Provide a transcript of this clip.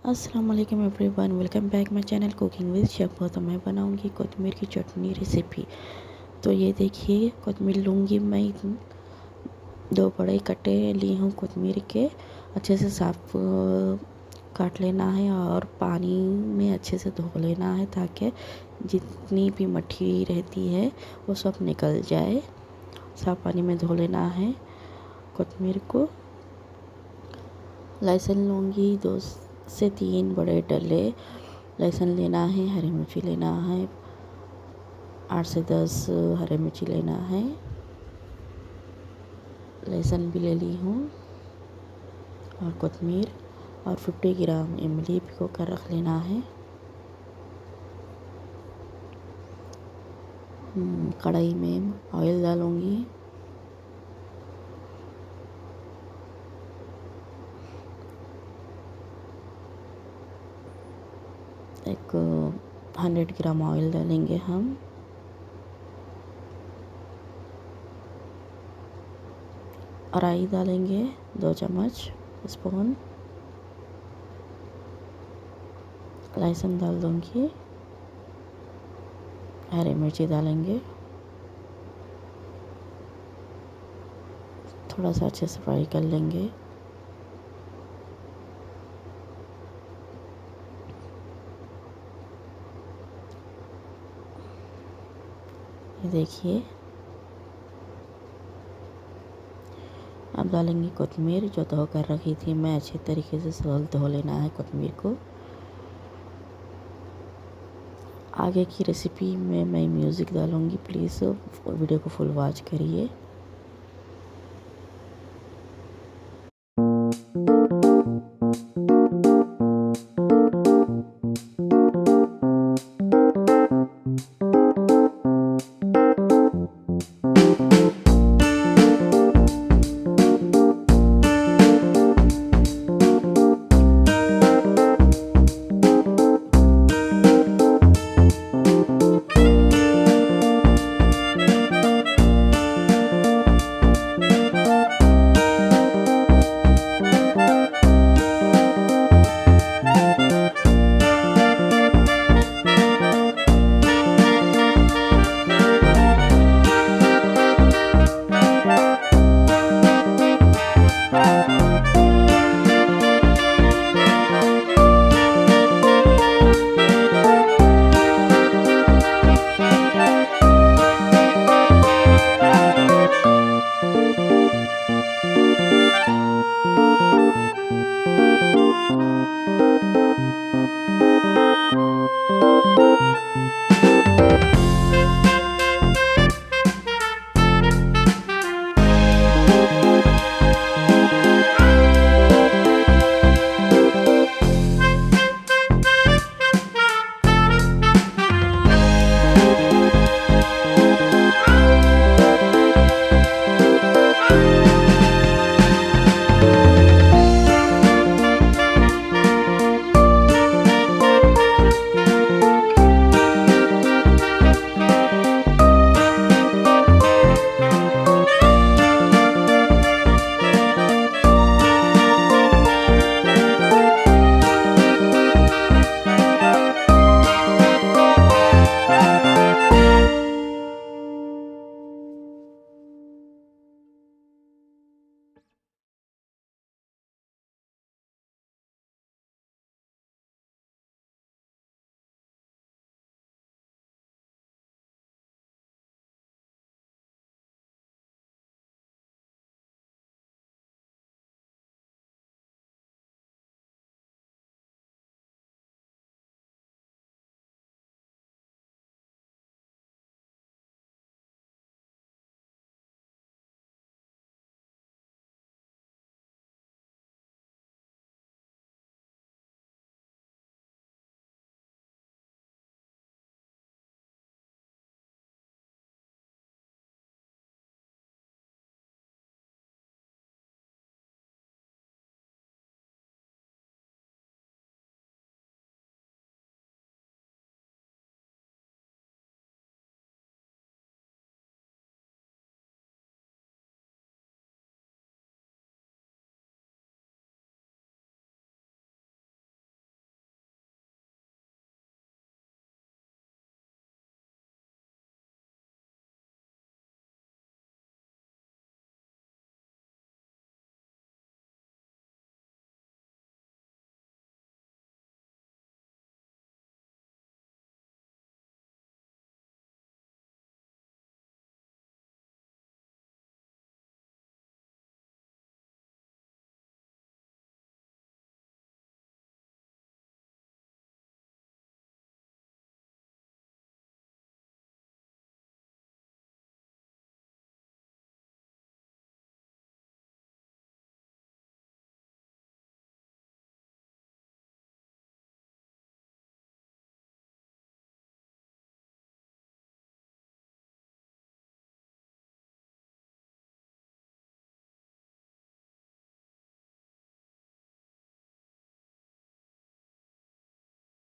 अस्सलाम वालेकुम everyone, welcome back my channel cooking with chef. तो मैं बनाऊंगी कोतमीर की चटनी रेसिपी। तो ये देखिए, कोतमीर लूँगी मैं। 2 बड़े कटे ली हूँ कोतमीर के। अच्छे से साफ काट लेना है और पानी में अच्छे से धो लेना है, ताकि जितनी भी मट्टी रहती है वो सब निकल जाए। साफ पानी में धो लेना है कोतमीर को। लहसुन लूँगी 2 से 3 बड़े डले लहसुन लेना है। हरी मिर्ची लेना है, 8 से 10 हरी मिर्ची लेना है। लहसुन भी ले ली हूँ और कोतमीर और 50 ग्राम इमली भिगो कर रख लेना है। कढ़ाई में ऑयल डालूँगी। एक 100 ग्राम ऑयल डालेंगे हम। राई डालेंगे 2 चम्मच स्पून। लहसुन डाल दूँगी। हरी मिर्ची डालेंगे। थोड़ा सा अच्छे से फ्राई कर लेंगे। ये देखिए, अब डालेंगे कोतमीर जो धो कर रखी थी मैं। अच्छे तरीके से सरल धो लेना है कोतमीर को। आगे की रेसिपी में मैं म्यूज़िक डालूँगी, प्लीज़ वीडियो को फुल वॉच करिए।